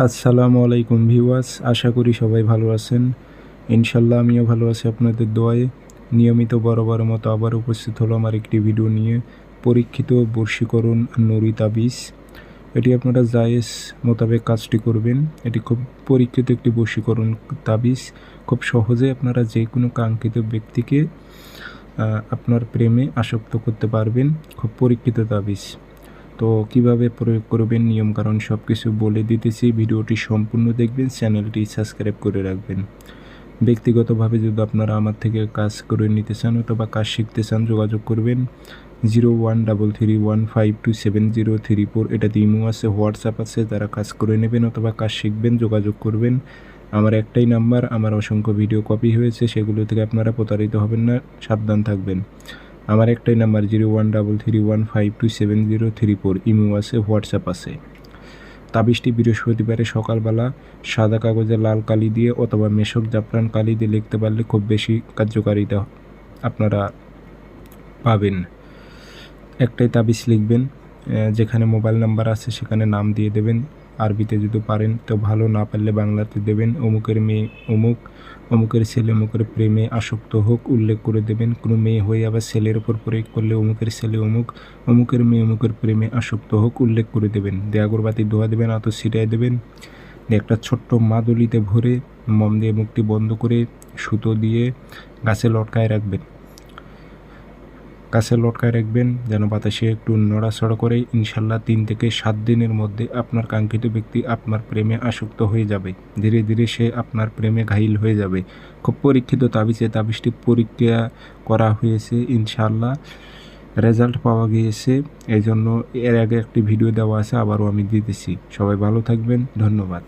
আসসালামু আলাইকুম ভিউয়ার্স, আশা করি সবাই ভালো আছেন। ইনশাল্লাহ আমিও ভালো আছি আপনাদের দোয়ায়। নিয়মিত বরাবরের মতো আবার উপস্থিত হলো আমার একটি ভিডিও নিয়ে। পরীক্ষিত বশীকরণ নুরি তাবিজ। এটি আপনারা জায়েজ মোতাবেক কাজটি করবেন। এটি খুব পরীক্ষিত একটি বশীকরণ তাবিজ। খুব সহজে আপনারা যে কোনো কাঙ্ক্ষিত ব্যক্তিকে আপনার প্রেমে আসক্ত করতে পারবেন। খুব পরীক্ষিত তাবিজ। তো কিভাবে প্রয়োগ করবেন, নিয়মকানুন সব কিছু বলে দিতেছি। ভিডিওটি সম্পূর্ণ দেখবেন, চ্যানেলটি সাবস্ক্রাইব করে রাখবেন। ব্যক্তিগতভাবে যদি আপনারা আমার থেকে কাজ করে নিতে চান অথবা কাজ শিখতে চান, যোগাযোগ করবেন 0133152703 এটাতে ইমো আছে, হোয়াটসঅ্যাপ আছে। যারা কাজ করে নেবেন অথবা কাজ শিখবেন যোগাযোগ করবেন। আমার একটাই নাম্বার, আমার অসংখ্য ভিডিও কপি হয়েছে, সেগুলো থেকে আপনারা প্রতারিত হবেন না, সাবধান থাকবেন। আমার একটাই নাম্বার 0133152703 ইমো আছে, হোয়াটসঅ্যাপ আছে। তাবিজটি বৃহস্পতিবারে সকালবেলা সাদা কাগজে লাল কালি দিয়ে অথবা মেশক জাফরান কালি দিয়ে লিখতে পারলে খুব বেশি কার্যকারিতা আপনারা পাবেন। একটাই তাবিজ লিখবেন, যেখানে মোবাইল নাম্বার আছে সেখানে নাম দিয়ে দেবেন। আরবিতে যদি পারেন তো ভালো, না পারলে বাংলাতে দেবেন। অমুকের মেয়ে অমুক, অমুকের ছেলে অমুকের প্রেমে আসক্ত হোক উল্লেখ করে দেবেন। কোনো মেয়ে হয়ে আবার ছেলের ওপর প্রয়োগ করলে অমুকের ছেলে অমুক, অমুকের মেয়ে অমুকের প্রেমে আসক্ত হোক উল্লেখ করে দেবেন। দিয়ে আগরবাতি ধোয়া দেবেন, আতর ছিটাই দেবেন। একটা ছোট্ট মাদুলিতে ভরে মোম দিয়ে মুখটি বন্ধ করে সুতো দিয়ে গাছে লটকায় রাখবেন। গাছে লটকায় রাখবেন যেন বাতাসে একটু নড়াচড়া করে। ইনশাল্লাহ 3 থেকে 7 দিনের মধ্যে আপনার কাঙ্ক্ষিত ব্যক্তি আপনার প্রেমে আসক্ত হয়ে যাবে। ধীরে ধীরে সে আপনার প্রেমে ঘাইল হয়ে যাবে। খুব পরীক্ষিত তাবিজ। এই তাবিজটি পরীক্ষা করা হয়েছে, ইনশাল্লাহ রেজাল্ট পাওয়া গিয়েছে। এই জন্য এর আগে একটি ভিডিও দেওয়া আছে, আবারও আমি দিতেছি। সবাই ভালো থাকবেন, ধন্যবাদ।